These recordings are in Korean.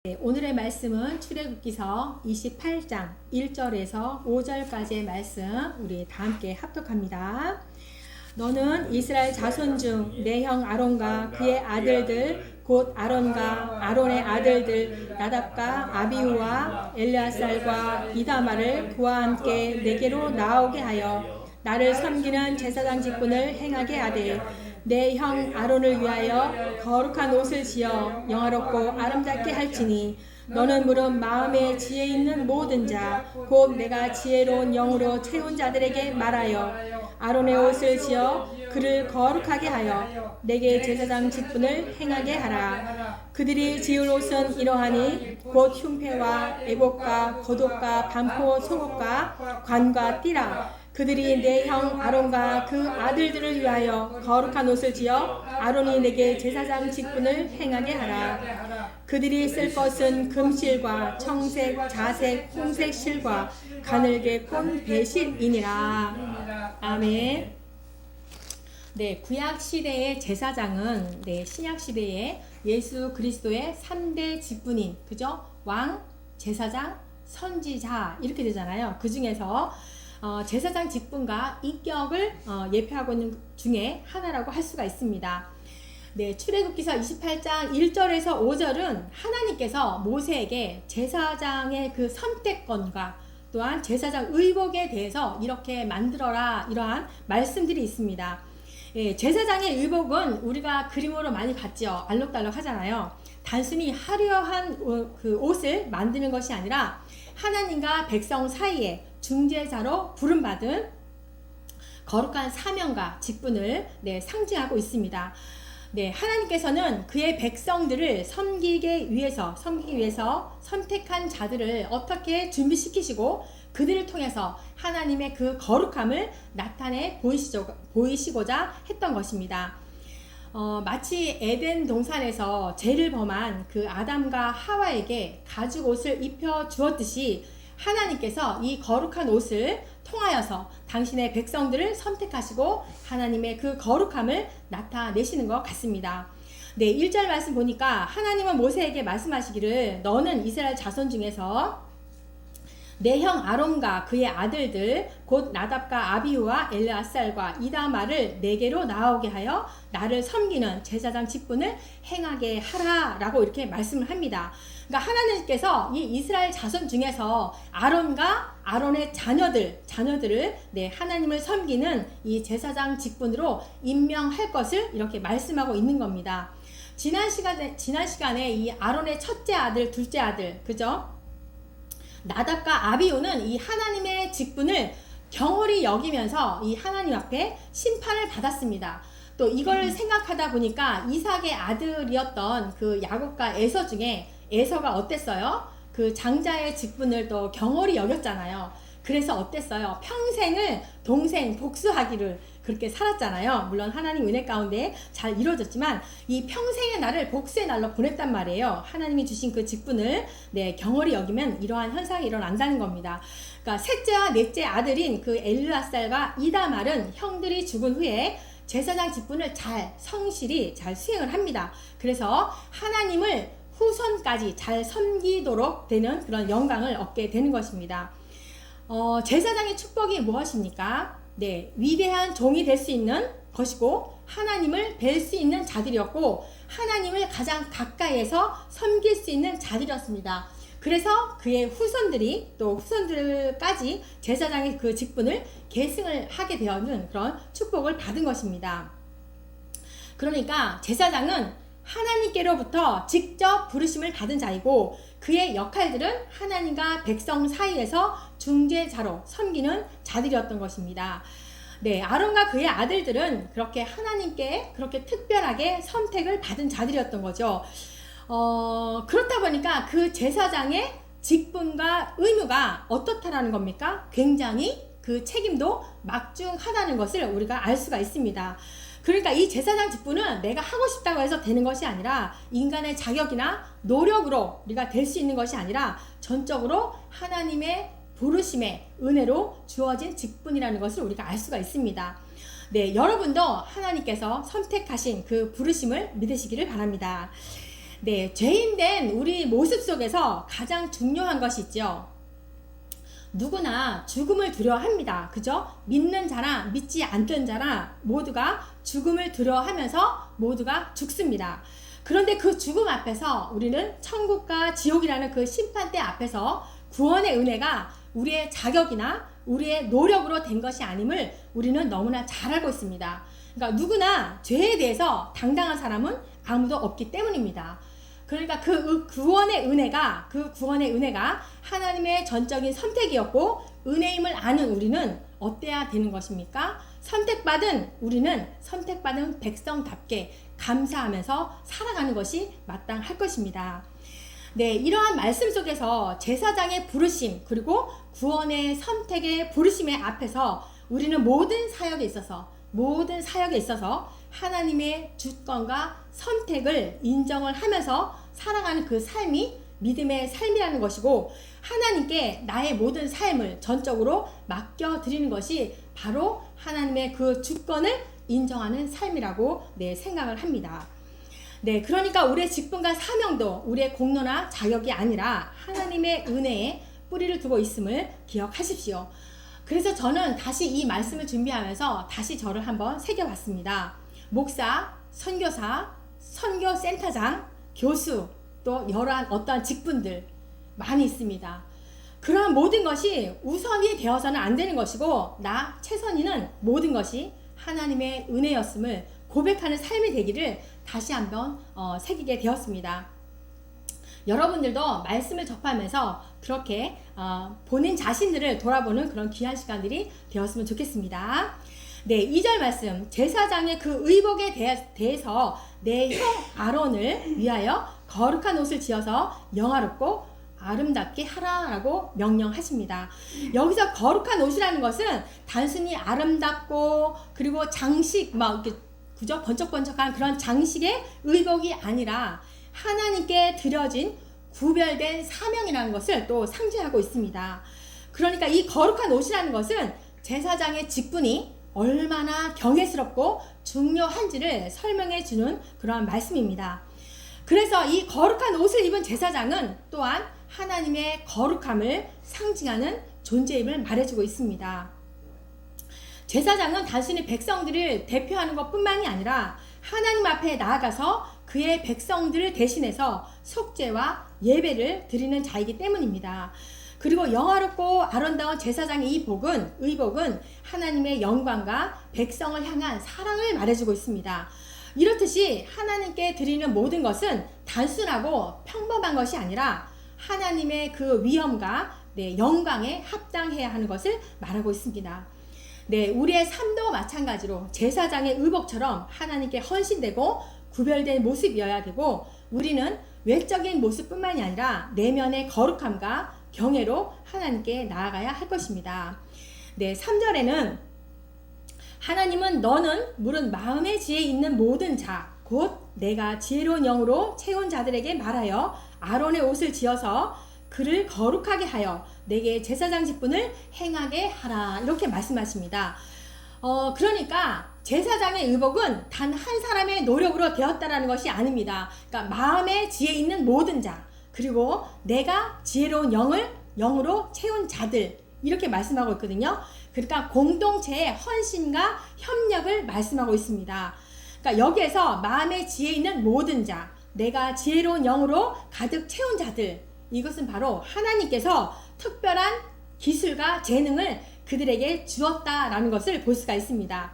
네, 오늘의 말씀은 출애굽기서 28장 1절에서 5절까지의 말씀 우리 다 함께 합독합니다. 너는 이스라엘 자손 중 내 형 아론과 그의 아들들 곧 아론과 아론의 아들들 나답과 아비후와 엘르아살과 이다말을 그와 함께 내게로 나오게 하여 나를 섬기는 제사장 직분을 행하게 하되 내 형 아론을 위하여 거룩한 옷을 지어 영화롭고 아름답게 할지니 너는 무릇 마음에 지혜 있는 모든 자 곧 내가 지혜로운 영으로 채운 자들에게 말하여 아론의 옷을 지어 그를 거룩하게 하여 내게 제사장 직분을 행하게 하라. 그들이 지을 옷은 이러하니 곧 흉패와 애복과 겉옷과 반포 속옷과 관과 띠라. 그들이 내 형 아론과 그 아들들을 위하여 거룩한 옷을 지어 아론이 내게 제사장 직분을 행하게 하라. 그들이 쓸 것은 금실과 청색, 자색, 홍색 실과 가늘게 꼰 배실이니라. 아멘. 네, 구약 시대의 제사장은 신약 시대의 예수 그리스도의 3대 직분인, 그죠? 왕, 제사장, 선지자 이렇게 되잖아요. 그 중에서 제사장 직분과 인격을 예표하고 있는 중에 하나라고 할 수가 있습니다. 네, 출애굽기서 28장 1절에서 5절은 하나님께서 모세에게 제사장의 그 선택권과 또한 제사장 의복에 대해서 이렇게 만들어라 이러한 말씀들이 있습니다. 예, 제사장의 의복은 우리가 그림으로 많이 봤죠. 알록달록 하잖아요. 단순히 화려한 그 옷을 만드는 것이 아니라 하나님과 백성 사이에 중재자로 부름받은 거룩한 사명과 직분을 상징하고 있습니다. 네, 하나님께서는 그의 백성들을 섬기기 위해서 선택한 자들을 어떻게 준비시키시고 그들을 통해서 하나님의 그 거룩함을 나타내 보이시고자 했던 것입니다. 마치 에덴 동산에서 죄를 범한 그 아담과 하와에게 가죽 옷을 입혀 주었듯이 하나님께서 이 거룩한 옷을 통하여서 당신의 백성들을 선택하시고 하나님의 그 거룩함을 나타내시는 것 같습니다. 네, 1절 말씀 보니까 하나님은 모세에게 말씀하시기를 너는 이스라엘 자손 중에서 내 형 아론과 그의 아들들 곧 나답과 아비후와 엘르아살과 이다말을 내게로 나오게 하여 나를 섬기는 제사장 직분을 행하게 하라 라고 이렇게 말씀을 합니다. 그러니까 하나님께서 이 이스라엘 자손 중에서 아론과 아론의 자녀들을 하나님을 섬기는 이 제사장 직분으로 임명할 것을 이렇게 말씀하고 있는 겁니다. 지난 시간에 이 아론의 첫째 아들, 둘째 아들, 그죠? 나답과 아비후는 이 하나님의 직분을 경홀히 여기면서 이 하나님 앞에 심판을 받았습니다. 또 이걸 생각하다 보니까 이삭의 아들이었던 그 야곱과 에서 중에 에서가 어땠어요? 그 장자의 직분을 또 경홀히 여겼잖아요. 그래서 어땠어요? 평생을 동생 복수하기를 그렇게 살았잖아요. 물론 하나님 은혜 가운데 잘 이루어졌지만 이 평생의 날을 복수의 날로 보냈단 말이에요. 하나님이 주신 그 직분을 경홀히 여기면 이러한 현상이 일어난다는 겁니다. 그러니까 셋째와 넷째 아들인 그 엘르아살과 이다말은 형들이 죽은 후에 제사장 직분을 성실히 잘 수행을 합니다. 그래서 하나님을 후손까지 잘 섬기도록 되는 그런 영광을 얻게 되는 것입니다. 제사장의 축복이 무엇입니까? 위대한 종이 될 수 있는 것이고 하나님을 뵐 수 있는 자들이었고 하나님을 가장 가까이에서 섬길 수 있는 자들이었습니다. 그래서 그의 후손들까지 제사장의 그 직분을 계승을 하게 되는 그런 축복을 받은 것입니다. 그러니까 제사장은 하나님께로부터 직접 부르심을 받은 자이고 그의 역할들은 하나님과 백성 사이에서 중재자로 섬기는 자들이었던 것입니다. 네, 아론과 그의 아들들은 그렇게 하나님께 그렇게 특별하게 선택을 받은 자들이었던 거죠. 그렇다 보니까 그 제사장의 직분과 의무가 어떻다라는 겁니까? 굉장히 그 책임도 막중하다는 것을 우리가 알 수가 있습니다. 그러니까 이 제사장 직분은 내가 하고 싶다고 해서 되는 것이 아니라 인간의 자격이나 노력으로 우리가 될 수 있는 것이 아니라 전적으로 하나님의 부르심의 은혜로 주어진 직분이라는 것을 우리가 알 수가 있습니다. 네, 여러분도 하나님께서 선택하신 그 부르심을 믿으시기를 바랍니다. 네, 죄인된 우리 모습 속에서 가장 중요한 것이 있죠. 누구나 죽음을 두려워합니다. 그죠? 믿는 자나 믿지 않던 자나 모두가 죽음을 두려워하면서 모두가 죽습니다. 그런데 그 죽음 앞에서 우리는 천국과 지옥이라는 그 심판대 앞에서 구원의 은혜가 우리의 자격이나 우리의 노력으로 된 것이 아님을 우리는 너무나 잘 알고 있습니다. 그러니까 누구나 죄에 대해서 당당한 사람은 아무도 없기 때문입니다. 그러니까 그 구원의 은혜가 하나님의 전적인 선택이었고 은혜임을 아는 우리는 어때야 되는 것입니까? 우리는 선택받은 백성답게 감사하면서 살아가는 것이 마땅할 것입니다. 네, 이러한 말씀 속에서 제사장의 부르심 그리고 구원의 선택의 부르심의 앞에서 우리는 모든 사역에 있어서 하나님의 주권과 선택을 인정을 하면서 살아가는 그 삶이 믿음의 삶이라는 것이고 하나님께 나의 모든 삶을 전적으로 맡겨드리는 것이 바로 하나님의 그 주권을 인정하는 삶이라고 생각을 합니다. 네, 그러니까 우리의 직분과 사명도 우리의 공로나 자격이 아니라 하나님의 은혜에 뿌리를 두고 있음을 기억하십시오. 그래서 저는 다시 이 말씀을 준비하면서 다시 저를 한번 새겨봤습니다. 목사, 선교사, 선교센터장, 교수, 또 여러한 어떠한 직분들 많이 있습니다. 그러한 모든 것이 우선이 되어서는 안 되는 것이고 나 최선희는 모든 것이 하나님의 은혜였음을 고백하는 삶이 되기를 다시 한번 새기게 되었습니다. 여러분들도 말씀을 접하면서 그렇게 본인 자신들을 돌아보는 그런 귀한 시간들이 되었으면 좋겠습니다. 네, 2절 말씀 제사장의 그 의복에 대해서 내 형 아론을 위하여 거룩한 옷을 지어서 영화롭고 아름답게 하라라고 명령하십니다. 여기서 거룩한 옷이라는 것은 단순히 아름답고 그리고 장식 막 이렇게 그저 번쩍번쩍한 그런 장식의 의복이 아니라 하나님께 드려진 구별된 사명이라는 것을 또 상징하고 있습니다. 그러니까 이 거룩한 옷이라는 것은 제사장의 직분이 얼마나 경외스럽고 중요한지를 설명해 주는 그러한 말씀입니다. 그래서 이 거룩한 옷을 입은 제사장은 또한 하나님의 거룩함을 상징하는 존재임을 말해주고 있습니다. 제사장은 단순히 백성들을 대표하는 것뿐만이 아니라 하나님 앞에 나아가서 그의 백성들을 대신해서 속죄와 예배를 드리는 자이기 때문입니다. 그리고 영화롭고 아름다운 제사장의 의복은 하나님의 영광과 백성을 향한 사랑을 말해주고 있습니다. 이렇듯이 하나님께 드리는 모든 것은 단순하고 평범한 것이 아니라 하나님의 그 위엄과 영광에 합당해야 하는 것을 말하고 있습니다. 네, 우리의 삶도 마찬가지로 제사장의 의복처럼 하나님께 헌신되고 구별된 모습이어야 되고 우리는 외적인 모습뿐만이 아니라 내면의 거룩함과 경외로 하나님께 나아가야 할 것입니다. 네, 3절에는 하나님은 너는 물은 마음의 지혜에 있는 모든 자 곧 내가 지혜로운 영으로 채운 자들에게 말하여 아론의 옷을 지어서 그를 거룩하게 하여 내게 제사장 직분을 행하게 하라 이렇게 말씀하십니다. 그러니까 제사장의 의복은 단 한 사람의 노력으로 되었다라는 것이 아닙니다. 그러니까 마음의 지혜 있는 모든 자 그리고 내가 지혜로운 영으로 채운 자들 이렇게 말씀하고 있거든요. 그러니까 공동체의 헌신과 협력을 말씀하고 있습니다. 그러니까 여기에서 마음의 지혜 있는 모든 자 내가 지혜로운 영으로 가득 채운 자들 이것은 바로 하나님께서 특별한 기술과 재능을 그들에게 주었다라는 것을 볼 수가 있습니다.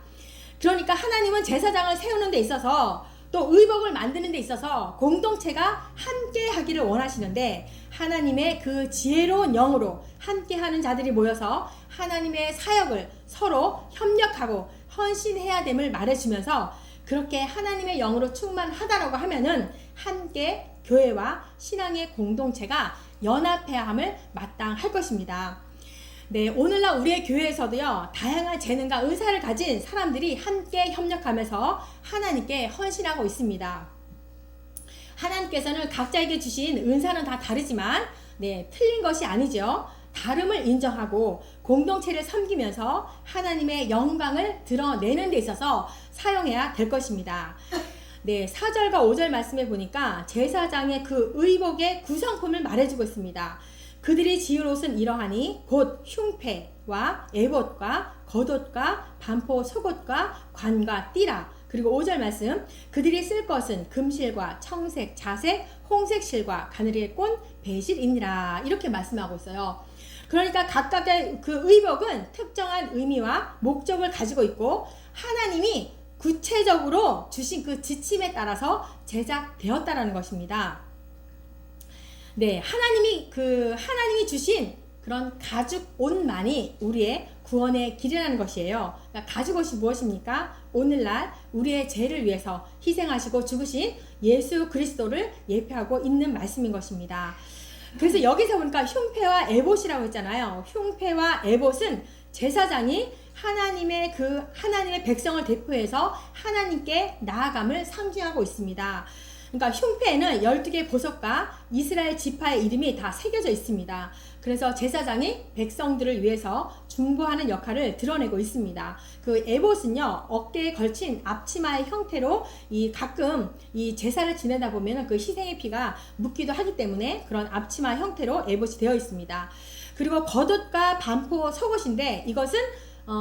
그러니까 하나님은 제사장을 세우는 데 있어서 또 의복을 만드는 데 있어서 공동체가 함께 하기를 원하시는데 하나님의 그 지혜로운 영으로 함께 하는 자들이 모여서 하나님의 사역을 서로 협력하고 헌신해야 됨을 말해주면서 그렇게 하나님의 영으로 충만하다라고 하면은 함께 교회와 신앙의 공동체가 연합해야 함을 마땅할 것입니다. 네, 오늘날 우리의 교회에서도요, 다양한 재능과 은사를 가진 사람들이 함께 협력하면서 하나님께 헌신하고 있습니다. 하나님께서는 각자에게 주신 은사는 다 다르지만, 틀린 것이 아니죠. 다름을 인정하고 공동체를 섬기면서 하나님의 영광을 드러내는 데 있어서 사용해야 될 것입니다. 네, 4절과 5절 말씀에 보니까 제사장의 그 의복의 구성품을 말해주고 있습니다. 그들이 지을 옷은 이러하니 곧 흉패와 에봇과 겉옷과 반포 속옷과 관과 띠라. 그리고 5절 말씀, 그들이 쓸 것은 금실과 청색, 자색, 홍색 실과 가느리의 꼰, 배실이니라. 이렇게 말씀하고 있어요. 그러니까 각각의 그 의복은 특정한 의미와 목적을 가지고 있고 하나님이 구체적으로 주신 그 지침에 따라서 제작되었다라는 것입니다. 네, 하나님이 주신 그런 가죽 옷만이 우리의 구원의 길이라는 것이에요. 그러니까 가죽 옷이 무엇입니까? 오늘날 우리의 죄를 위해서 희생하시고 죽으신 예수 그리스도를 예표하고 있는 말씀인 것입니다. 그래서 여기서 보니까 흉패와 에봇이라고 했잖아요. 흉패와 에봇은 제사장이 하나님의 백성을 대표해서 하나님께 나아감을 상징하고 있습니다. 그러니까 흉패에는 12개의 보석과 이스라엘 지파의 이름이 다 새겨져 있습니다. 그래서 제사장이 백성들을 위해서 중보하는 역할을 드러내고 있습니다. 그 에봇은요, 어깨에 걸친 앞치마의 형태로 가끔 이 제사를 지내다 보면 그 희생의 피가 묻기도 하기 때문에 그런 앞치마 형태로 에봇이 되어 있습니다. 그리고 겉옷과 반포 속옷인데 이것은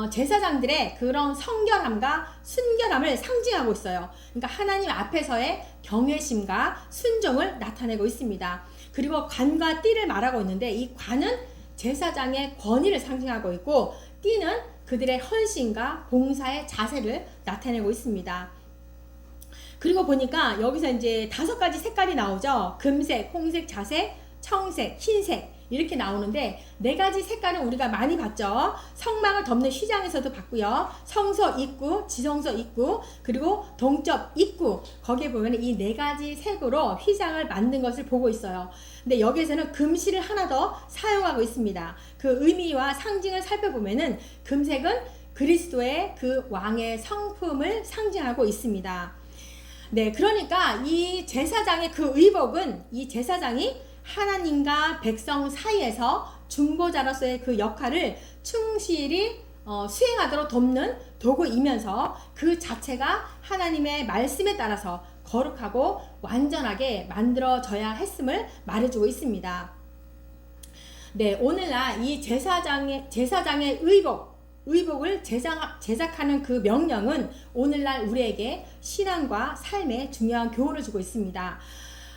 제사장들의 그런 성결함과 순결함을 상징하고 있어요. 그러니까 하나님 앞에서의 경외심과 순종을 나타내고 있습니다. 그리고 관과 띠를 말하고 있는데 이 관은 제사장의 권위를 상징하고 있고 띠는 그들의 헌신과 봉사의 자세를 나타내고 있습니다. 그리고 보니까 여기서 이제 5가지 색깔이 나오죠. 금색, 홍색, 자색, 청색, 흰색 이렇게 나오는데 4가지 색깔은 우리가 많이 봤죠. 성막을 덮는 휘장에서도 봤고요. 성소 입구, 지성소 입구, 그리고 동쪽 입구 거기에 보면 이 4가지 색으로 휘장을 만든 것을 보고 있어요. 근데 여기에서는 금실을 하나 더 사용하고 있습니다. 그 의미와 상징을 살펴보면은 금색은 그리스도의 그 왕의 성품을 상징하고 있습니다. 네, 그러니까 이 제사장의 그 의복은 이 제사장이 하나님과 백성 사이에서 중보자로서의 그 역할을 충실히 수행하도록 돕는 도구이면서 그 자체가 하나님의 말씀에 따라서 거룩하고 완전하게 만들어져야 했음을 말해주고 있습니다. 네, 오늘날 이 제사장의 의복을 제작하는 그 명령은 오늘날 우리에게 신앙과 삶에 중요한 교훈을 주고 있습니다.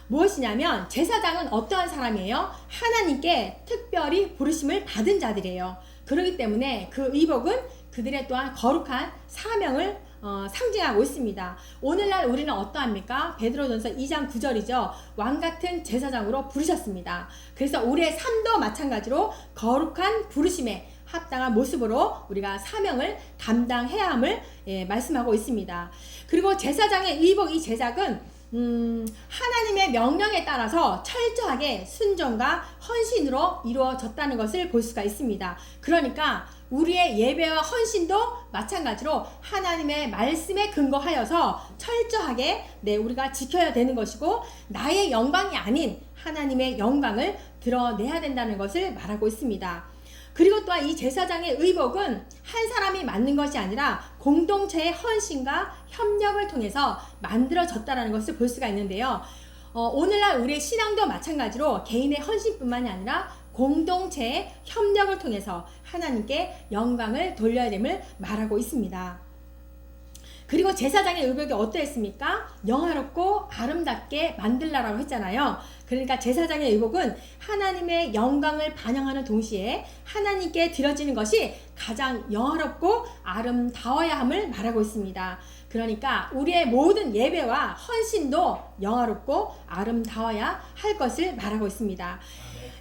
무엇이냐면 제사장은 어떠한 사람이에요? 하나님께 특별히 부르심을 받은 자들이에요. 그렇기 때문에 그 의복은 그들의 또한 거룩한 사명을 상징하고 있습니다. 오늘날 우리는 어떠합니까? 베드로전서 2장 9절이죠. 왕같은 제사장으로 부르셨습니다. 그래서 우리의 삶도 마찬가지로 거룩한 부르심에 합당한 모습으로 우리가 사명을 감당해야 함을 말씀하고 있습니다. 그리고 제사장의 의복 이 제작은 하나님의 명령에 따라서 철저하게 순종과 헌신으로 이루어졌다는 것을 볼 수가 있습니다. 그러니까 우리의 예배와 헌신도 마찬가지로 하나님의 말씀에 근거하여서 철저하게 우리가 지켜야 되는 것이고 나의 영광이 아닌 하나님의 영광을 드러내야 된다는 것을 말하고 있습니다. 그리고 또한 이 제사장의 의복은 한 사람이 만든 것이 아니라 공동체의 헌신과 협력을 통해서 만들어졌다는 것을 볼 수가 있는데요. 오늘날 우리의 신앙도 마찬가지로 개인의 헌신뿐만이 아니라 공동체의 협력을 통해서 하나님께 영광을 돌려야 됨을 말하고 있습니다. 그리고 제사장의 의복이 어떠했습니까? 영화롭고 아름답게 만들라라고 했잖아요. 그러니까 제사장의 의복은 하나님의 영광을 반영하는 동시에 하나님께 드려지는 것이 가장 영화롭고 아름다워야 함을 말하고 있습니다. 그러니까 우리의 모든 예배와 헌신도 영화롭고 아름다워야 할 것을 말하고 있습니다.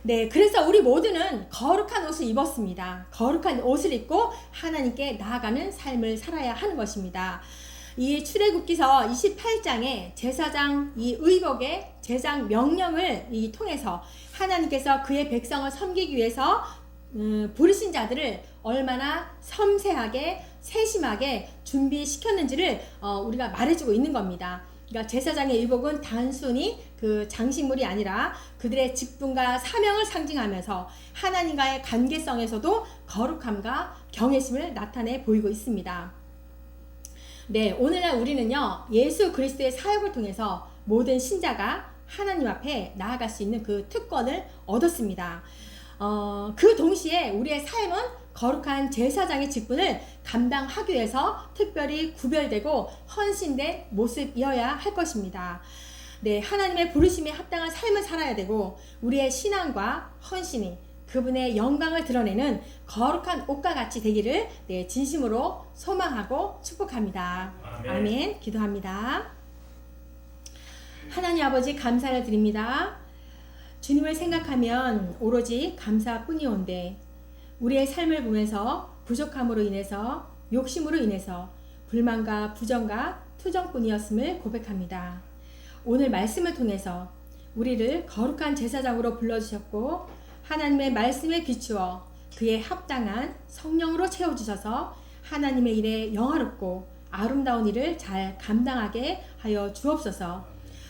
네, 그래서 우리 모두는 거룩한 옷을 입었습니다. 거룩한 옷을 입고 하나님께 나아가는 삶을 살아야 하는 것입니다. 이 출애굽기서 28장에 제사장 이 의복의 제작 명령을 통해서 하나님께서 그의 백성을 섬기기 위해서 부르신 자들을 얼마나 섬세하게 세심하게 준비시켰는지를 우리가 말해주고 있는 겁니다. 그러니까 제사장의 의복은 단순히 그 장식물이 아니라 그들의 직분과 사명을 상징하면서 하나님과의 관계성에서도 거룩함과 경외심을 나타내 보이고 있습니다. 네, 오늘날 우리는요, 예수 그리스도의 사역을 통해서 모든 신자가 하나님 앞에 나아갈 수 있는 그 특권을 얻었습니다. 그 동시에 우리의 삶은 거룩한 제사장의 직분을 감당하기 위해서 특별히 구별되고 헌신된 모습이어야 할 것입니다. 네, 하나님의 부르심에 합당한 삶을 살아야 되고 우리의 신앙과 헌신이 그분의 영광을 드러내는 거룩한 옷과 같이 되기를 네, 진심으로 소망하고 축복합니다. 아멘. 기도합니다. 하나님 아버지 감사를 드립니다. 주님을 생각하면 오로지 감사뿐이온데 우리의 삶을 보면서 부족함으로 인해서 욕심으로 인해서 불만과 부정과 투정뿐이었음을 고백합니다. 오늘 말씀을 통해서 우리를 거룩한 제사장으로 불러주셨고 하나님의 말씀에 비추어 그에 합당한 성령으로 채워주셔서 하나님의 일에 영화롭고 아름다운 일을 잘 감당하게 하여 주옵소서.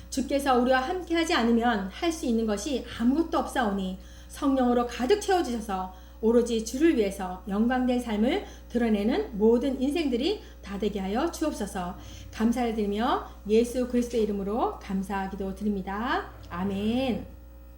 주께서 우리와 함께하지 않으면 할 수 있는 것이 아무것도 없사오니 성령으로 가득 채워주셔서 오로지 주를 위해서 영광된 삶을 드러내는 모든 인생들이 다 되게 하여 주옵소서. 감사를 드리며 예수 그리스도의 이름으로 감사기도 드립니다. 아멘.